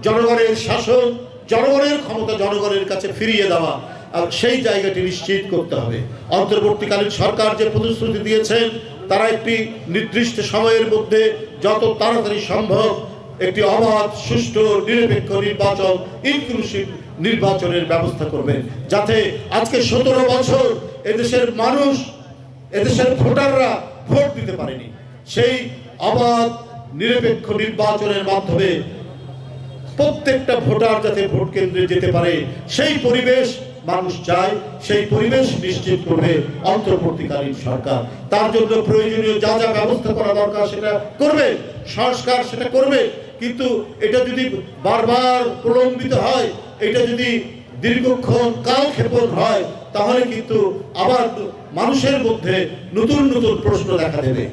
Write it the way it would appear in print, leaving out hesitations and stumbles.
জনগণের শাসন, জনগণের ক্ষমতা জনগণের কাছে ফিরিয়ে দেওয়া, আর সেই জায়গাটি নিশ্চিত করতে হবে। অন্তর্বর্তীকালীন সরকার যে প্রতিশ্রুতি দিয়েছেন, তারা একটি নির্দিষ্ট সময়ের মধ্যে যত তাড়াতাড়ি সম্ভব একটি অবাধ, সুষ্ঠু, নিরপেক্ষ নির্বাচন, ইনক্লুসিভ নির্বাচনের ব্যবস্থা করবেন, যাতে আজকে 17 বছর এদেশের মানুষ, এদেশের ভোটাররা ভোট দিতে পারেনি, সেই অবাধ নিরপেক্ষ নির্বাচনের মাধ্যমে প্রত্যেকটা ভোটার যাতে ভোট কেন্দ্রে যেতে পারে সেই পরিবেশ মানুষ চায়। সেই পরিবেশ নিশ্চিত করবে অন্তর্বর্তীকালীন সরকার। তার জন্য প্রয়োজনীয় যা যা ব্যবস্থা করা দরকার সেটা করবে, সংস্কার সেটা করবে। কিন্তু এটা যদি বারবার প্রলম্বিত হয়, এটা যদি দীর্ঘক্ষণ কালক্ষেপণ হয়, তাহলে কিন্তু আবার মানুষের মধ্যে নতুন নতুন প্রশ্ন দেখা দেবে।